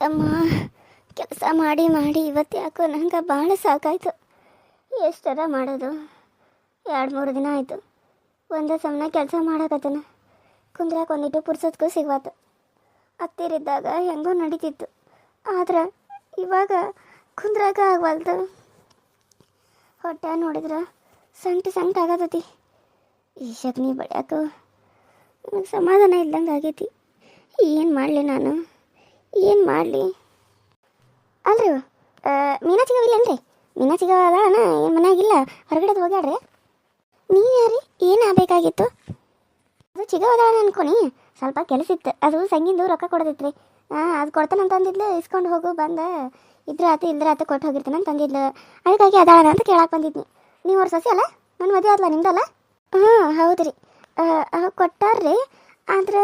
ಅಮ್ಮ, ಕೆಲಸ ಮಾಡಿ ಮಾಡಿ ಇವತ್ತು ಯಾಕೋ ನಂಗೆ ಭಾಳ ಸಾಕಾಯ್ತು. ಎಷ್ಟರ ಮಾಡೋದು? 2-3 ದಿನ ಆಯಿತು ಒಂದೇ ಸಮನ ಕೆಲಸ ಮಾಡಕತ್ತನ. ಕುಂದ್ರಾಕ ಒಂದಿಟ್ಟು ಪುರ್ಸತ್ಗೂ ಸಿಗ್ವಾತು. ಹತ್ತಿರಿದ್ದಾಗ ಹೆಂಗೋ ನಡೀತಿತ್ತು, ಆದ್ರೆ ಇವಾಗ ಕುಂದ್ರಾಕ ಆಗ್ವಲ್ದು. ಹೊಟ್ಟೆ ನೋಡಿದ್ರೆ ಸಂಟ ಆಗತೈತಿ. ಈ ಶಗ್ನಿ ಬಡಿಯಾಕ ನನಗೆ ಸಮಾಧಾನ ಇಲ್ದಂಗೆ ಆಗೈತಿ. ಏನು ಮಾಡಲಿ ನಾನು, ಏನು ಮಾಡಲಿ? ಅಲ್ರಿ ಮೀನಾಚಿಗವಿಲ್ಲೇನ್ರಿ? ಮೀನಾಚಿಗ ಅದಾನ ಏನು ಮನ್ಯಾಗಿಲ್ಲ, ಹೊರಗಡೆ ಹೋಗ್ಯಾಡ್ರಿ. ನೀವು ಯಾರಿ? ಏನು ಆಗಬೇಕಾಗಿತ್ತು? ಅದು ಚಿಗವದ ಅನ್ಕೊನಿ, ಸ್ವಲ್ಪ ಕೆಲಸ ಇತ್ತು. ಅದು ಸಂಗಿಂದು ರೊಕ್ಕ ಕೊಡೋದಿತ್ತು. ಅದು ಕೊಡ್ತಾನಂತ ಅಂದಿದ್ಲು. ಇಸ್ಕೊಂಡು ಹೋಗು, ಬಂದ ಇದ್ರೆ ಆತು ಇಲ್ದ್ರೆ ಆತು ಕೊಟ್ಟು ಹೋಗಿರ್ತಾನೆ ಅಂತ ಅಂದಿದ್ಲು. ಅದಕ್ಕಾಗಿ ಅದಾಳ ಅಂತ ಕೇಳಕ್ಕೆ ಬಂದಿದ್ನಿ. ನೀವು ಅವ್ರ ಸಸಿ ಅಲ್ಲ? ನನ್ನ ಮದುವೆ ಆದ್ಲ ನಿಮ್ದಲ್ಲ? ಹೌದು ರೀ, ಕೊಟ್ಟಾರ್ರಿ. ಆದ್ರೆ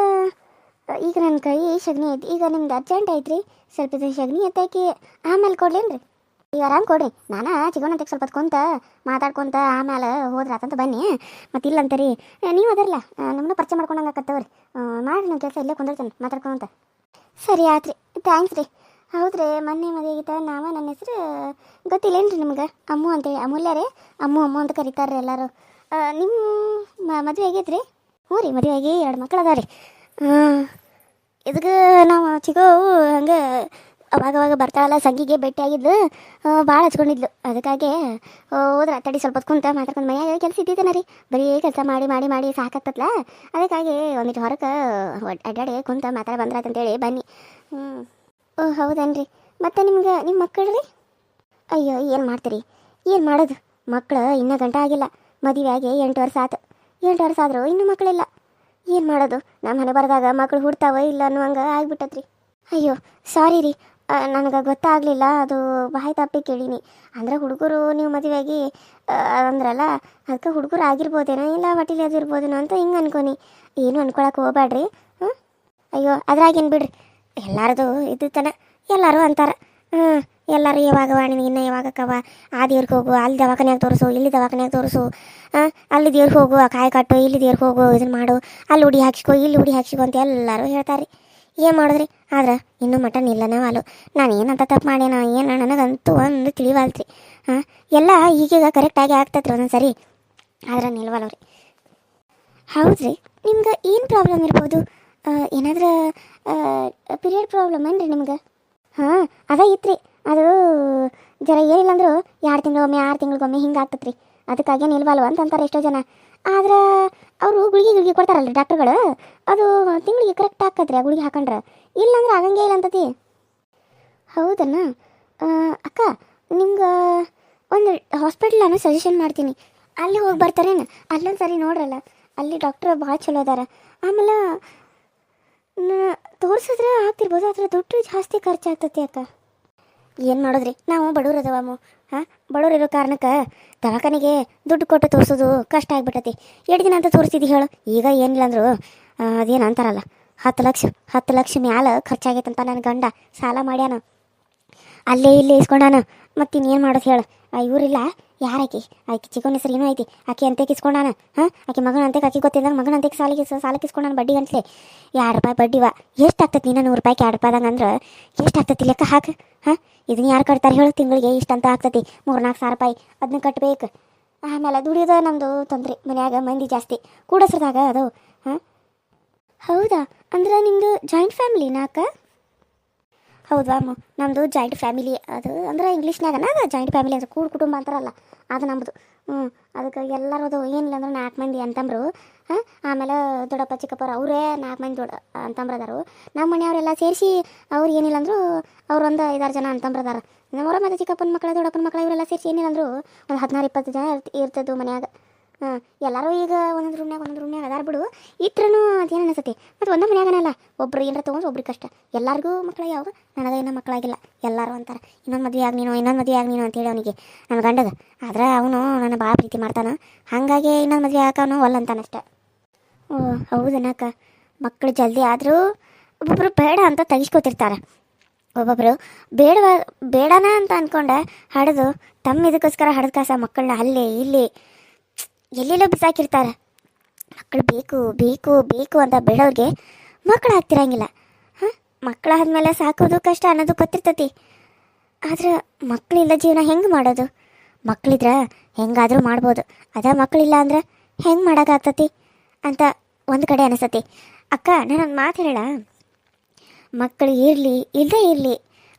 ಈಗ ನನ್ನ ಕೈ ಶಗ್ನಿ ಐತಿ. ಈಗ ನಿಮ್ದು ಅರ್ಜೆಂಟ್ ಐತ್ರಿ, ಸ್ವಲ್ಪ ಶಗ್ನಿ ಎತ್ತಾಕಿ ಆಮೇಲೆ ಕೊಡ್ಲೇನ್ರಿ? ಈಗ ಆರಾಮ್ ಕೊಡ್ರಿ. ನಾನು ಚಿಗೋನಂತೆ ಸ್ವಲ್ಪ ಕುಂತ ಮಾತಾಡ್ಕೊಂತ ಆಮೇಲೆ ಹೋದ್ರೆ ಆತಂತ ಬನ್ನಿ. ಮತ್ತು ಇಲ್ಲಂತರಿ ನೀವು ಅದರಲ್ಲ ನಮ್ಮನ್ನ ಪರಿಚಯ ಮಾಡ್ಕೊಂಡಂಗೆ ಆಕತ್ತವ್ರಿ. ಮಾಡಿ ನಿಮ್ಮ ಕೆಲಸ ಇಲ್ಲೇ ಕುಂದಿರ್ತೇನೆ ಮಾತಾಡ್ಕೊಂತ. ಸರಿ ಆಯ್ತು ರೀ, ಥ್ಯಾಂಕ್ಸ್ ರೀ. ಹೌದ್ರಿ, ಮೊನ್ನೆ ಮದುವೆ ಆಗಿತ್ತ. ನನ್ನ ಹೆಸರು ಗೊತ್ತಿಲ್ಲೇನ್ರಿ ನಿಮ್ಗೆ? ಅಮ್ಮು ಅಂತೇಳಿ. ಅಮೂಲ್ಯ ರೀ, ಅಮ್ಮು ಅಂತ ಕರೀತಾರೆ ಎಲ್ಲರೂ. ನಿಮ್ಮ ಮದುವೆ ಆಗೈತ್ರಿ? ಹ್ಞೂ ರೀ, ಮದುವೆ ಆಗಿ 2 ಮಕ್ಳು ಅದಾವ ರೀ. ಇದಕ್ಕೆ ನಾವು ಚಿಗೋವು ಹಂಗೆ ಅವಾಗವಾಗ ಬರ್ತಾಳಲ್ಲ, ಸಂಗಿಗೆ ಭೇಟಿಯಾಗಿದ್ಲು, ಭಾಳ ಹಚ್ಕೊಂಡಿದ್ಲು. ಅದಕ್ಕಾಗಿ ಹೋದ್ರೆ ತಡಿ ಸ್ವಲ್ಪ ಕುಂತ ಮಾತಾಡ್ಕೊಂಡು. ಮೈಯಾಗ ಕೆಲಸ ಇದ್ದಿದ್ದೇನೆ ರೀ, ಬರೀ ಕೆಲಸ ಮಾಡಿ ಮಾಡಿ ಮಾಡಿ ಸಾಕಾಗ್ತತ್ಲ. ಅದಕ್ಕಾಗಿ ಒಂದಿಟ್ಟು ಹೊರಗೆ ಅಡ್ಡಾಡಿ ಕುಂತ ಮಾತಾಡಿ ಬಂದ್ರಾಯ್ತಂತೇಳಿ ಬನ್ನಿ. ಹೌದೇನ್ರಿ? ಮತ್ತು ನಿಮ್ಮ ಮಕ್ಕಳು ರೀ? ಅಯ್ಯೋ, ಏನು ಮಾಡ್ತೀರಿ? ಏನು ಮಾಡೋದು? ಮಕ್ಕಳು ಇನ್ನೂ ಗಂಟೆ ಆಗಿಲ್ಲ. ಮದುವೆ ಆಗಿ 8 ವರ್ಷ ಆಯ್ತು. 8 ವರ್ಷ ಆದರೂ ಇನ್ನೂ ಮಕ್ಕಳಿಲ್ಲ. ಏನು ಮಾಡೋದು? ನಮ್ಮ ಮನೆ ಬರೆದಾಗ ಮಕ್ಕಳು ಹುಡ್ತಾವ ಇಲ್ಲ ಅನ್ನುವಂಗೆ ಆಗ್ಬಿಟ್ಟತ್ರಿ. ಅಯ್ಯೋ ಸಾರಿ ರೀ, ನನಗೆ ಗೊತ್ತಾಗಲಿಲ್ಲ. ಅದು ಬಾಯಿ ತಪ್ಪಿ ಕೇಳೀನಿ. ಅಂದರೆ ಹುಡುಗರು ನೀವು ಮದುವೆಯಾಗಿ ಅಂದ್ರಲ್ಲ, ಅದಕ್ಕೆ ಹುಡುಗರು ಆಗಿರ್ಬೋದೇನೋ, ಇಲ್ಲ ಹೊಟ್ಟಿಲಿ ಅದಿರ್ಬೋದೇನೋ ಅಂತ ಹಿಂಗೆ ಅನ್ಕೊನಿ. ಏನು ಅನ್ಕೊಳಕ್ಕೆ ಹೋಗ್ಬೇಡ್ರಿ. ಅಯ್ಯೋ ಅದ್ರಾಗೇನು ಬಿಡ್ರಿ, ಎಲ್ಲರದು ಇದ್ದಿತ್ತನ ಎಲ್ಲರೂ ಅಂತಾರೆ. ಎಲ್ಲರೂ ಯಾವಾಗ ವಾಣಿನಿ ಇನ್ನು ಯಾವಾಗಕ್ಕವ, ಆ ದೇವ್ರಿಗೆ ಹೋಗು, ಅಲ್ಲಿ ದವಾಖಾನ್ಯಾಗ ತೋರಿಸು, ಇಲ್ಲಿ ದವಾಖಾನ್ಯಾಗ ತೋರಿಸು, ಅಲ್ಲಿ ದೇವ್ರಿಗೆ ಹೋಗು, ಆ ಕಾಯಿ ಕಟ್ಟು, ಇಲ್ಲಿ ದೇವ್ರಿಗೆ ಹೋಗು, ಇದನ್ನು ಮಾಡು, ಅಲ್ಲಿ ಉಡಿ ಹಾಕ್ಸ್ಕೊ, ಇಲ್ಲಿ ಉಡಿ ಹಾಕ್ಸ್ಕೊ ಅಂತ ಎಲ್ಲರೂ ಹೇಳ್ತಾರೆ. ಏನು ಮಾಡಿದ್ರಿ? ಆದ್ರೆ ಇನ್ನೂ ಮಟನ್ ಇಲ್ಲನ ವಾಲು. ನಾನು ಏನಂತ ತಪ್ಪು ಮಾಡ್ಯಾನ ಏನು ನನಗಂತೂ ಒಂದು ತಿಳಿವಾಲ್ತ್ರಿ. ಎಲ್ಲ ಈಗೀಗ ಕರೆಕ್ಟಾಗಿ ಆಗ್ತತ್ರಿ ಒಂದೊಂದು ಸರಿ, ಆದ್ರೆ ನಿಲ್ವಲ್ರಿ. ಹೌದ್ರಿ, ನಿಮ್ಗೆ ಏನು ಪ್ರಾಬ್ಲಮ್ ಇರ್ಬೋದು? ಏನಾದರೂ ಪೀರಿಯಡ್ ಪ್ರಾಬ್ಲಮ್ ಏನ್ರಿ ನಿಮ್ಗೆ? ಅದ ಇತ್ತು ರೀ. ಅದು ಜರ ಏನಿಲ್ಲ ಅಂದರೂ 2 ತಿಂಗಳಿಗೊಮ್ಮೆ 6 ತಿಂಗಳಿಗೊಮ್ಮೆ ಹಿಂಗೆ ಆಗ್ತತ್ರಿ. ಅದಕ್ಕಾಗಿ ನಿಲ್ವಲ್ವ ಅಂತ ಅಂತಾರೆ ಎಷ್ಟೋ ಜನ. ಆದ್ರೆ ಅವರು ಗುಳಿಗೆ ಕೊಡ್ತಾರಲ್ರಿ ಡಾಕ್ಟ್ರುಗಳು, ಅದು ತಿಂಗಳಿಗೆ ಕರೆಕ್ಟ್ ಹಾಕತ್ರಿ ಆ ಗುಳಿಗೆ ಹಾಕೊಂಡ್ರೆ. ಇಲ್ಲಾಂದ್ರೆ ಆಗಂಗೆ ಇಲ್ಲ ಅಂತತಿ. ಹೌದನ್ನ? ಅಕ್ಕ, ನಿಮ್ಗೆ ಒಂದು ಹಾಸ್ಪಿಟಲ್ ನಾನು ಸಜೆಷನ್ ಮಾಡ್ತೀನಿ, ಅಲ್ಲಿ ಹೋಗಿ ಬರ್ತಾರೇನು? ಅಲ್ಲೊಂದು ಸರಿ ನೋಡ್ರಲ್ಲ, ಅಲ್ಲಿ ಡಾಕ್ಟ್ರ್ ಭಾಳ ಚಲೋ ಅದಾರ. ಆಮೇಲೆ ತೋರಿಸಿದ್ರೆ ಆಗ್ತಿರ್ಬೋದು, ಆದರೆ ದುಡ್ಡು ಜಾಸ್ತಿ ಖರ್ಚಾಗ್ತತಿ ಅಕ್ಕ. ಏನು ಮಾಡೋದ್ರಿ, ನಾವು ಬಡವ್ರು ಅದಾವಮ್ಮ. ಬಡವ್ರು ಇರೋ ಕಾರಣಕ್ಕೆ ದವಾಖಾನೆಗೆ ದುಡ್ಡು ಕೊಟ್ಟು ತೋರಿಸೋದು ಕಷ್ಟ ಆಗಿಬಿಟ್ಟತಿ. 2 ದಿನ ಅಂತ ತೋರಿಸಿದ್ದು ಹೇಳು. ಈಗ ಏನಿಲ್ಲ ಅಂದರು ಅದೇನು ಅಂತಾರಲ್ಲ, 10 ಲಕ್ಷ ಮ್ಯಾಲೆ ಖರ್ಚಾಗೈತಂತ ನನ್ನ ಗಂಡ. ಸಾಲ ಮಾಡ್ಯಾನ, ಅಲ್ಲೇ ಇಲ್ಲೇ ಇಸ್ಕೊಂಡಾನ. ಮತ್ತಿನ್ನೇನು ಮಾಡೋದು ಹೇಳು? ಇವರಿಲ್ಲ ಯಾರಾಕಿ ಆಕೆ ಚಿಗೋನ ಹೆಸರು ಏನೋ ಐತಿ, ಆಕೆ ಅಂತೆಕ್ ಇಸ್ಕೊಂಡಾನ. ಆಕೆ ಮಗನ ಅಂತೆಕ್ ಆಕೆ ಗೊತ್ತಿದ್ದಂಗೆ ಮಗನ ಅಂತೆಕ್ ಸಾಲಕ್ಕೆ ಇಸ್ಕೊಂಡಾನ ಬಡ್ಡಿ ಗಂಟ್ಲೆ. 2 ರೂಪಾಯಿ ಬಡ್ಡಿವ ಎಷ್ಟು ಆಗ್ತತಿ? ನೀನು 100 ರೂಪಾಯಿಗೆ 2 ರೂಪಾಯಿದಂಗೆ ಅಂದ್ರೆ ಎಷ್ಟು ಆಗ್ತತಿ ಲೆಕ್ಕ ಹಾಕಿ. ಇದನ್ನ ಯಾರು ಕಟ್ತಾರೆ ಹೇಳು? ತಿಂಗಳಿಗೆ ಇಷ್ಟಂತ ಆಗ್ತತಿ, 3-4 ಸಾವಿರ ರೂಪಾಯಿ ಅದನ್ನ ಕಟ್ಟಬೇಕು. ಆಮೇಲೆ ದುಡಿಯೋದ ನಮ್ಮದು ತೊಂದರೆ, ಮನ್ಯಾಗ ಮಂದಿ ಜಾಸ್ತಿ ಕೂಡಸ್ರದಾಗ ಅದು. ಹೌದಾ? ಅಂದ್ರೆ ನಿಮ್ಮದು ಜಾಯಿಂಟ್ ಫ್ಯಾಮಿಲಿನಾ ಅಕ್ಕ? ಹೌದಾ ಅಮ್ಮ, ನಮ್ಮದು ಜಾಯಿಂಟ್ ಫ್ಯಾಮಿಲಿ. ಅದು ಅಂದ್ರೆ ಇಂಗ್ಲೀಷ್ನಾಗನ ಅದು ಜಾಯಿಂಟ್ ಫ್ಯಾಮಿಲಿ ಅಂದ್ರೆ ಕೂಡು ಕುಟುಂಬ ಅಂತಾರಲ್ಲ, ಅದು ನಮ್ಮದು. ಅದಕ್ಕೆ ಎಲ್ಲರದು ಏನಿಲ್ಲ ಅಂದ್ರೆ 4 ಮಂದಿ ಅಂತಂಬರು. ಆಮೇಲೆ ದೊಡ್ಡಪ್ಪ ಚಿಕ್ಕಪ್ಪರು ಅವರೇ 4 ಮಂದಿ ದೊಡ್ಡ ಅಂತಂಬ್ರದಾರು. ನಮ್ಮ ಮನೆಯವರೆಲ್ಲ ಸೇರಿಸಿ ಅವ್ರು ಏನಿಲ್ಲ ಅಂದರು ಅವ್ರು ಒಂದು 5-6 ಜನ ಅಂತಂಬ್ರದಾರ. ನಮ್ಮವರ ಮತ್ತು ಚಿಕ್ಕಪ್ಪನ ಮಕ್ಕಳು ದೊಡ್ಡಪ್ಪನ ಮಕ್ಕಳು ಇವರೆಲ್ಲ ಸೇರಿಸಿ ಏನಿಲ್ಲ ಅಂದರು ಒಂದು 16-20 ಜನ ಇರ್ತಿದ್ದು ಮನ್ಯಾಗ. ಎಲ್ಲರೂ ಈಗ ಒಂದೊಂದು ರೂಮ್ನಾಗ ಅದಾರ ಬಿಡು. ಇದ್ರೂ ಅದೇನು ಅನಿಸತಿ. ಮತ್ತು ಒಂದೇ ಮನ್ಯಾಗನಲ್ಲ, ಒಬ್ರು ಏನಾರ ತೊಗೊಂಡ್ರೆ ಒಬ್ರಿಗೆ ಕಷ್ಟ. ಎಲ್ಲರಿಗೂ ಮಕ್ಕಳು ಯಾವ, ನನಗೆ ಇನ್ನೂ ಮಕ್ಕಳಾಗಿಲ್ಲ. ಎಲ್ಲರೂ ಅಂತಾರೆ ಇನ್ನೊಂದು ಮದುವೆ ಆಗಿ ನೀನು ಅಂತೇಳಿ ಅವನಿಗೆ, ನನ್ನ ಗಂಡಗೆ. ಆದ್ರೆ ಅವನು ನನ್ನ ಭಾಳ ಪ್ರೀತಿ ಮಾಡ್ತಾನೆ, ಹಾಗಾಗಿ ಇನ್ನೊಂದು ಮದುವೆ ಹಾಕವನು ಒಲ್ಲ ಅಂತಾನಷ್ಟೆ. ಹೌದನಕ್ಕ. ಮಕ್ಕಳು ಜಲ್ದಿ ಆದರೂ ಒಬ್ಬೊಬ್ಬರು ಬೇಡ ಅಂತ ತೆಗಿಸ್ಕೊತಿರ್ತಾರೆ, ಒಬ್ಬೊಬ್ಬರು ಬೇಡನ ಅಂತ ಅಂದ್ಕೊಂಡೆ ಹಡ್ದು ತಮ್ಮ ಇದಕ್ಕೋಸ್ಕರ ಹಡ್ದು ಕಾಸ ಮಕ್ಕಳನ್ನ ಅಲ್ಲಿ ಇಲ್ಲಿ ಎಲ್ಲೆಲ್ಲೋ ಬಿಸಾಕಿರ್ತಾರೆ. ಮಕ್ಕಳು ಬೇಕು ಬೇಕು ಬೇಕು ಅಂತ ಬೇಡವ್ರಿಗೆ ಮಕ್ಕಳು ಆಗ್ತಿರಂಗಿಲ್ಲ. ಮಕ್ಕಳಾದ್ಮೇಲೆ ಸಾಕೋದು ಕಷ್ಟ ಅನ್ನೋದು ಗೊತ್ತಿರ್ತತಿ. ಆದ್ರೆ ಮಕ್ಕಳಿಲ್ಲ ಜೀವನ ಹೆಂಗೆ ಮಾಡೋದು? ಮಕ್ಕಳಿದ್ರೆ ಹೆಂಗಾದರೂ ಮಾಡ್ಬೋದು, ಅದ ಮಕ್ಕಳಿಲ್ಲ ಅಂದ್ರೆ ಹೆಂಗೆ ಮಾಡೋಕ್ಕಾಗ್ತತಿ ಅಂತ ಒಂದು ಕಡೆ ಅನಿಸ್ತತಿ. ಅಕ್ಕ, ನಾನೊಂದು ಮಾತು ಹೇಳ, ಮಕ್ಕಳು ಇರಲಿ ಇಲ್ಲದೇ ಇರಲಿ,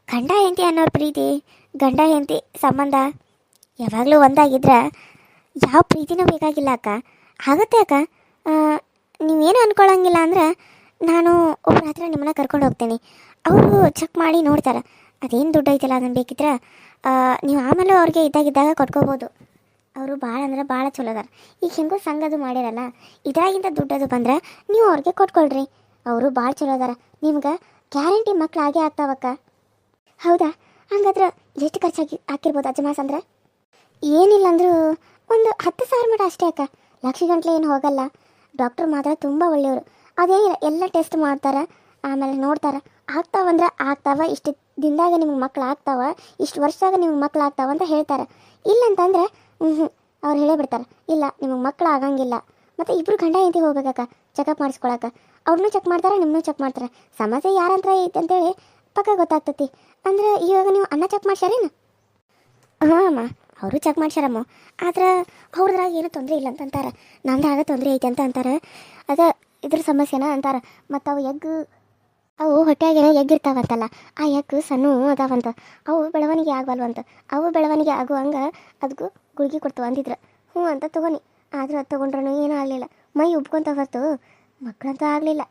ಗಂಡ ಹೆಂಡತಿ ಅನ್ನೋ ಪ್ರೀತಿ, ಗಂಡ ಹೆಂಡತಿ ಸಂಬಂಧ ಯಾವಾಗಲೂ ಒಂದಾಗಿದ್ರೆ ಯಾವ ಪ್ರೀತಿನೂ ಬೇಕಾಗಿಲ್ಲ ಅಕ್ಕ. ಆಗುತ್ತೆ ಅಕ್ಕ, ನೀವೇನು ಅಂದ್ಕೊಳ್ಳೋಂಗಿಲ್ಲ ಅಂದ್ರೆ ನಾನು ಒಬ್ಬರ ಹತ್ರ ನಿಮ್ಮನ್ನ ಕರ್ಕೊಂಡು ಹೋಗ್ತೀನಿ. ಅವರು ಚೆಕ್ ಮಾಡಿ ನೋಡ್ತಾರೆ, ಅದೇನು ದುಡ್ಡು ಐತಲ್ಲ ಅದನ್ನು ಬೇಕಿದ್ರೆ ನೀವು ಆಮೇಲೆ ಅವ್ರಿಗೆ ಇದ್ದಾಗಿದ್ದಾಗ ಕೊಟ್ಕೋಬೋದು. ಅವರು ಭಾಳ ಅಂದ್ರೆ ಭಾಳ ಚಲೋ ಅದಾರ. ಈಗ ಹೆಂಗೋ ಸಂಘದು ಮಾಡಿರಲ್ಲ, ಇದ್ರಾಗಿಂತ ದುಡ್ಡದು ಬಂದ್ರೆ ನೀವು ಅವ್ರಿಗೆ ಕೊಟ್ಕೊಳ್ರಿ. ಅವರು ಭಾಳ ಚಲೋ ಅದಾರ, ನಿಮ್ಗೆ ಗ್ಯಾರಂಟಿ ಮಕ್ಳು ಆಗೇ ಆಗ್ತಾವಕ್ಕ. ಹೌದಾ? ಹಂಗಾದ್ರೆ ಎಷ್ಟು ಖರ್ಚಾಗಿ ಹಾಕಿರ್ಬೋದು ಅಜ್ಜಮಾಸ್ ಅಂದ್ರೆ? ಏನಿಲ್ಲ ಅಂದರೂ ಒಂದು 10,000 ಮಟ ಅಷ್ಟೇ ಅಕ್ಕ, ಲಕ್ಷ ಗಂಟ್ಲೆ ಏನು ಹೋಗಲ್ಲ. ಡಾಕ್ಟ್ರು ಮಾತ್ರ ತುಂಬ ಒಳ್ಳೆಯವರು. ಅದೇನಿಲ್ಲ, ಎಲ್ಲ ಟೆಸ್ಟ್ ಮಾಡ್ತಾರೆ, ಆಮೇಲೆ ನೋಡ್ತಾರೆ, ಆಗ್ತಾವಂದ್ರೆ ಆಗ್ತಾವ, ಇಷ್ಟು ದಿನದಾಗ ನಿಮ್ಗೆ ಮಕ್ಳು ಆಗ್ತಾವ, ಇಷ್ಟು ವರ್ಷದಾಗ ನಿಮ್ಗೆ ಮಕ್ಳು ಆಗ್ತಾವ ಅಂತ ಹೇಳ್ತಾರೆ. ಇಲ್ಲಂತಂದ್ರೆ ಅವ್ರು ಹೇಳೇ ಬಿಡ್ತಾರೆ, ಇಲ್ಲ ನಿಮಗೆ ಮಕ್ಳು ಆಗಂಗಿಲ್ಲ. ಮತ್ತು ಇಬ್ಬರು ಗಂಡ ಹೆಂಡತಿ ಹೋಗ್ಬೇಕಕ್ಕ ಚೆಕಪ್ ಮಾಡಿಸ್ಕೊಳಕ್ಕೆ. ಅವ್ರನ್ನೂ ಚೆಕ್ ಮಾಡ್ತಾರೆ, ನಿಮ್ಮನ್ನೂ ಚೆಕ್ ಮಾಡ್ತಾರೆ. ಸಮಸ್ಯೆ ಯಾರಂತ್ರ ಐತೆ ಅಂತೇಳಿ ಪಕ್ಕ ಗೊತ್ತಾಗ್ತತಿ. ಅಂದ್ರೆ ಇವಾಗ ನೀವು ಅನ್ನ ಚೆಕ್ ಮಾಡ್ಸ್ಯಾರೇನು? ಹಾಂ ಅಮ್ಮ, ಅವರು ಚೆಕ್ ಮಾಡ್ಸ್ಯಾರಮ್ಮ. ಆದ್ರೆ ಅವ್ರದ್ರಾಗ ಏನೂ ತೊಂದರೆ ಇಲ್ಲ ಅಂತಂತಾರೆ, ನಂದಾಗ ತೊಂದರೆ ಐತೆ ಅಂತ ಅಂತಾರೆ. ಅದ ಇದ್ರ ಸಮಸ್ಯೆನ ಅಂತಾರೆ. ಮತ್ತು ಅವು ಹೊಟ್ಟೆಯಾಗೇನೋ ಎಗ್ಗಿರ್ತಾವಂತಲ್ಲ, ಆ ಎಗ್ಗು ಸಣ್ಣ ಅದಾವಂತ, ಅವು ಬೆಳವಣಿಗೆ ಆಗವಲ್ವಂತ. ಅವು ಬೆಳವಣಿಗೆ ಆಗುವಂಗೆ ಅದಕ್ಕೂ ಗುಳಿಗೆ ಕೊಡ್ತಾವ ಅಂದಿದ್ರು. ಹ್ಞೂ ಅಂತ ತೊಗೊನಿ. ಆದ್ರೆ ಅದು ತೊಗೊಂಡ್ರೂ ಏನೂ ಆಗಲಿಲ್ಲ, ಮೈ ಉಬ್ಕೊಂತ ಹೊರತು ಮಕ್ಕಳಂತೂ ಆಗಲಿಲ್ಲ.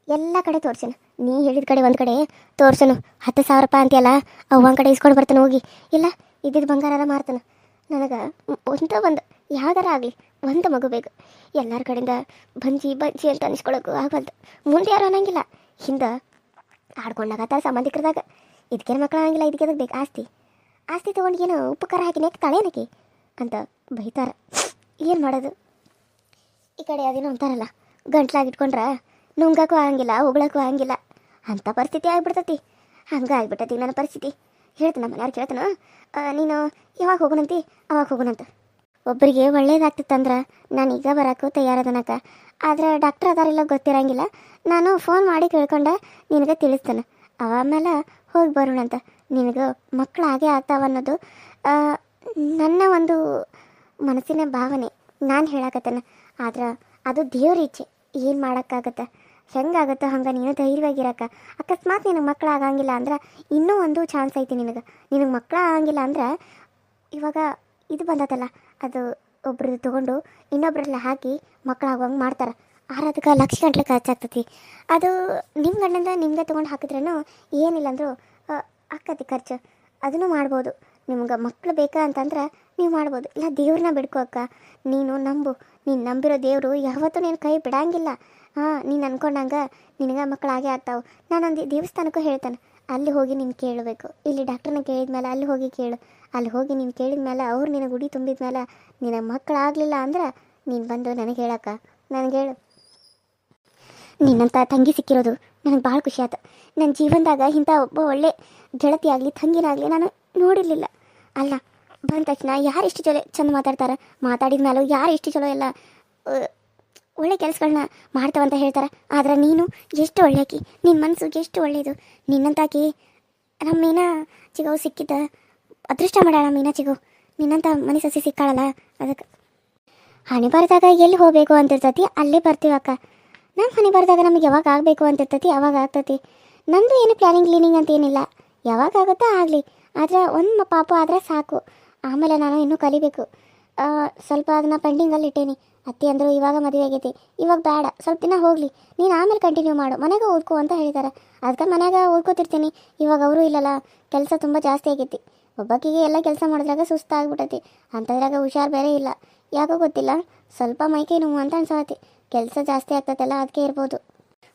ಎಲ್ಲ ಕಡೆ ತೋರ್ಸೇನು, ನೀ ಹೇಳಿದ ಕಡೆ ಒಂದು ಕಡೆ ತೋರ್ಸನು. 10,000 ರೂಪಾಯಿ ಅಂತೀಯಲ್ಲ, ಅವು ಒಂದು ಕಡೆ ಇಸ್ಕೊಂಡು ಬರ್ತಾನೆ ಹೋಗಿ. ಇಲ್ಲ ಇದ್ದಿದ್ದು ಬಂಗಾರ ಮಾರ್ತಾನೆ. ನನಗೆ ಒಂದು ಯಾವ್ದಾರ ಆಗಲಿ ಒಂದು ಮಗು ಬೇಕು. ಎಲ್ಲರ ಕಡೆಯಿಂದ ಬಂಜಿ ಬಂಜಿ ಅಂತ ಅನಿಸ್ಕೊಳಕ್ಕೂ ಆಗಲ್ದು. ಮುಂದೆ ಯಾರು ಅನ್ನಂಗಿಲ್ಲ, ಹಿಂದೆ ಆಡ್ಕೊಂಡಾಗತ್ತ ಸಂಬಂಧಿಕರದಾಗ. ಇದಕ್ಕೇನು ಮಕ್ಕಳು ಆಗಂಗಿಲ್ಲ, ಇದಕ್ಕೆ ಅದಕ್ಕೆ ಬೇಕು ಆಸ್ತಿ ತೊಗೊಂಡು ಏನೋ ಉಪಕಾರ ಹಾಕಿ ನೆಕ್ತಾಳೇನಕ್ಕೆ ಅಂತ ಬೈತಾರೆ. ಏನು ಮಾಡೋದು? ಈ ಕಡೆ ಅದೇನೋ ಅಂತಾರಲ್ಲ, ಗಂಟ್ಲಾಗಿಟ್ಕೊಂಡ್ರೆ ನುಂಗಕ್ಕೂ ಆಗಂಗಿಲ್ಲ, ಉಗಳಕ್ಕೂ ಆಗಂಗಿಲ್ಲ ಅಂಥ ಪರಿಸ್ಥಿತಿ ಆಗಿಬಿಡ್ತತಿ. ಹಂಗೆ ಆಗಿಬಿಟ್ಟತಿ ನನ್ನ ಪರಿಸ್ಥಿತಿ. ಹೇಳ್ತಾನೆ ಮನೆಯವ್ರು ಕೇಳ್ತಾನ, ನೀನು ಯಾವಾಗ ಹೋಗೋಣಂತಿ ಅವಾಗ ಹೋಗೋಣಂತ. ಒಬ್ಬರಿಗೆ ಒಳ್ಳೇದಾಗ್ತಿತ್ತಂದ್ರೆ ನಾನು ಈಗ ಬರೋಕ್ಕೂ ತಯಾರದನಕ. ಆದರೆ ಡಾಕ್ಟ್ರ್ ಅದಾರೆಲ್ಲ ಗೊತ್ತಿರಂಗಿಲ್ಲ, ನಾನು ಫೋನ್ ಮಾಡಿ ಕೇಳ್ಕೊಂಡೆ ನಿನಗೆ ತಿಳಿಸ್ತೇನೆ, ಆಮೇಲೆ ಹೋಗಿ ಬರೋಣಂತ. ನಿನಗೆ ಮಕ್ಕಳು ಆಗೇ ಆಗ್ತಾವನ್ನೋದು ನನ್ನ ಒಂದು ಮನಸ್ಸಿನ ಭಾವನೆ, ನಾನು ಹೇಳಕತ್ತೇನೆ. ಆದ್ರೆ ಅದು ದೇವ್ರ ಇಚ್ಛೆ, ಏನು ಮಾಡೋಕ್ಕಾಗತ್ತೆ? ಹೆಂಗಾಗುತ್ತೋ ಹಂಗೆ ನೀನು ಧೈರ್ಯವಾಗಿರಕ್ಕ. ಅಕಸ್ಮಾತ್ ನಿನಗೆ ಮಕ್ಕಳು ಆಗಂಗಿಲ್ಲ ಅಂದ್ರೆ ಇನ್ನೂ ಒಂದು ಚಾನ್ಸ್ ಐತಿ ನಿನಗೆ ಮಕ್ಕಳು ಆಗಂಗಿಲ್ಲ ಅಂದ್ರೆ ಇವಾಗ ಇದು ಬಂದತಲ್ಲ, ಅದು ಒಬ್ರದ್ದು ತೊಗೊಂಡು ಇನ್ನೊಬ್ರಲ್ಲ ಹಾಕಿ ಮಕ್ಕಳಾಗುವಂಗೆ ಮಾಡ್ತಾರೆ. ಅದಕ್ಕೆ ಲಕ್ಷ ಗಂಟ್ಲೆ ಖರ್ಚಾಗ್ತತಿ. ಅದು ನಿಮ್ಮ ಗಂಡಂದ ನಿಮಗೆ ತೊಗೊಂಡು ಹಾಕಿದ್ರೂ ಏನಿಲ್ಲ ಅಂದರೂ ಆಕತಿ ಖರ್ಚು, ಅದನ್ನು ಮಾಡ್ಬೋದು. ನಿಮ್ಗೆ ಮಕ್ಕಳು ಬೇಕಾ ಅಂತಂದ್ರೆ ನೀವು ಮಾಡ್ಬೋದು. ಇಲ್ಲ ದೇವ್ರನ್ನ ಬಿಡ್ಕೋ ಅಕ್ಕ, ನೀನು ನಂಬು. ನೀನು ನಂಬಿರೋ ದೇವರು ಯಾವತ್ತೂ ನೀನು ಕೈ ಬಿಡಂಗಿಲ್ಲ. ನೀನು ಅಂದ್ಕೊಂಡಂಗೆ ನಿನಗೆ ಮಕ್ಕಳಾಗೇ ಆಗ್ತಾವೆ. ನಾನೊಂದು ದೇವಸ್ಥಾನಕ್ಕೂ ಹೇಳ್ತೇನೆ, ಅಲ್ಲಿ ಹೋಗಿ ನೀನು ಕೇಳಬೇಕು. ಇಲ್ಲಿ ಡಾಕ್ಟ್ರನ್ನ ಕೇಳಿದ ಮೇಲೆ ಅಲ್ಲಿ ಹೋಗಿ ಕೇಳು. ಅಲ್ಲಿ ಹೋಗಿ ನೀನು ಕೇಳಿದ ಮೇಲೆ ಅವ್ರು ನಿನಗೆ ಗುಡಿ ತುಂಬಿದ ಮೇಲೆ ನಿನಗೆ ಮಕ್ಕಳಾಗಲಿಲ್ಲ ಅಂದ್ರೆ ನೀನು ಬಂದು ನನಗೆ ಹೇಳಕ್ಕ, ನನಗೆ ಹೇಳು. ನಿನ್ನಂಥ ತಂಗಿ ಸಿಕ್ಕಿರೋದು ನನಗೆ ಭಾಳ ಖುಷಿ ಆಯ್ತು. ನನ್ನ ಜೀವನದಾಗ ಇಂಥ ಒಬ್ಬ ಒಳ್ಳೆ ಗೆಳತಿ ಆಗಲಿ ತಂಗಿನಾಗಲಿ ನಾನು ನೋಡಿರಲಿಲ್ಲ. ಅಲ್ಲ, ಬಂದ ತಕ್ಷಣ ಯಾರು ಇಷ್ಟು ಚಂದ ಮಾತಾಡ್ತಾರೆ, ಮಾತಾಡಿದ ಮೇಲೂ ಯಾರು ಇಷ್ಟು ಚಲೋ ಎಲ್ಲ ಒಳ್ಳೆ ಕೆಲಸಗಳನ್ನ ಮಾಡ್ತಾವಂತ ಹೇಳ್ತಾರೆ. ಆದ್ರೆ ನೀನು ಎಷ್ಟು ಒಳ್ಳೆಕಿ, ನಿನ್ನ ಮನಸ್ಸು ಎಷ್ಟು ಒಳ್ಳೆಯದು. ನಿನ್ನಂತಾಕಿ ನಮ್ಮ ಮೀನಾ ಚಿಗವು ಸಿಕ್ಕಿದ್ದ ಅದೃಷ್ಟ ಮಾಡ್ಯಾಳ. ಮೀನಾ ಚಿಗು ನಿನ್ನಂಥ ಮನೆ ಸಸಿ ಸಿಕ್ಕಾಳಲ್ಲ, ಅದಕ್ಕೆ ಹಣೆ ಬರೆದಾಗ ಎಲ್ಲಿ ಹೋಗಬೇಕು ಅಂತಿರ್ತತಿ ಅಲ್ಲೇ ಬರ್ತೀವಕ್ಕ. ನಮ್ಮ ಹಣೆ ಬರೆದಾಗ ನಮಗೆ ಯಾವಾಗ ಆಗಬೇಕು ಅಂತಿರ್ತತಿ ಅವಾಗ ಆಗ್ತತಿ. ನಮ್ಮದು ಏನು ಪ್ಲ್ಯಾನಿಂಗ್ ಕ್ಲೀನಿಂಗ್ ಅಂತ ಏನಿಲ್ಲ, ಯಾವಾಗ ಆಗುತ್ತಾ ಆಗಲಿ. ಆದರೆ ಒಂದು ಪಾಪ ಆದರೆ ಸಾಕು. ಆಮೇಲೆ ನಾನು ಇನ್ನೂ ಕಲಿಬೇಕು. ಸ್ವಲ್ಪ ಅದನ್ನು ಪೆಂಡಿಂಗಲ್ಲಿ ಇಟ್ಟೇನಿ. ಅತ್ತಿ ಅಂದರು ಇವಾಗ ಮದುವೆ ಆಗೈತಿ, ಇವಾಗ ಬೇಡ, ಸ್ವಲ್ಪ ದಿನ ಹೋಗಲಿ, ನೀನು ಆಮೇಲೆ ಕಂಟಿನ್ಯೂ ಮಾಡು, ಮನೆಗೆ ಓದ್ಕೋ ಅಂತ ಹೇಳಿದ್ದಾರೆ. ಅದಕ್ಕೆ ಮನೆಯಾಗ ಓದ್ಕೋತಿರ್ತೀನಿ. ಇವಾಗ ಅವರು ಇಲ್ಲಲ್ಲ, ಕೆಲಸ ತುಂಬ ಜಾಸ್ತಿ ಆಗೈತಿ. ಒಬ್ಬಾಕಿಗೆ ಎಲ್ಲ ಕೆಲಸ ಮಾಡಿದ್ರಾಗ ಸುಸ್ತಾಗ್ಬಿಟ್ಟೈತಿ, ಅಂಥದ್ರಾಗ ಹುಷಾರು ಬೇರೆ ಇಲ್ಲ. ಯಾಕೋ ಗೊತ್ತಿಲ್ಲ, ಸ್ವಲ್ಪ ಮೈಕೈ ನೋವು ಅಂತ ಅನ್ಸತಿ. ಕೆಲಸ ಜಾಸ್ತಿ ಆಗ್ತೈತಲ್ಲ, ಅದಕ್ಕೆ ಇರ್ಬೋದು.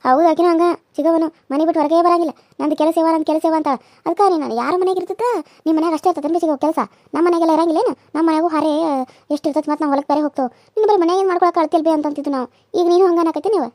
ಹೌದು, ಆಕಿನ ಹಂಗೆ ಚಿಗವನು ಮನೆ ಬಿಟ್ಟು ಹೊರಗೆ ಬರಂಗಿಲ್ಲ. ನಂದು ಕೆಲಸ ಯಾವ, ನಂದು ಕೆಲಸ ಅಂತ. ಅದಕ್ಕೆ ನಾನು ಯಾರ ಮನೆಗೆ ಇರ್ತೈತೆ ನಿಮ್ಮ ಮನೆಯಾಗ ಅಷ್ಟೇ ಇರ್ತದೆ ಸಿಗೋ ಕೆಲಸ. ನಮ್ಮ ಮನೆಗೆಲ್ಲ ಇರಂಗಿಲ್ಲೇನು? ನಮ್ಮ ಮನೆಗೂ ಹಾರೇ ಎಷ್ಟು ಇರ್ತೈತೆ, ಮತ್ತು ನಾವು ಹೊಲಕ್ಕೆ ಬೇರೆ ಹೋಗ್ತೇವೆ. ನೀನು ಬರೀ ಮನೆಗೆ ಮಾಡ್ಕೊಳಕ್ಕೆ ಅಳ್ತಿಲ್ಬೇ ಅಂತಂತಿದ್ದು ನಾವು. ಈಗ ನೀನು ಹಂಗೆ ಅನ್ನಕತ್ತಿ ನೀವು.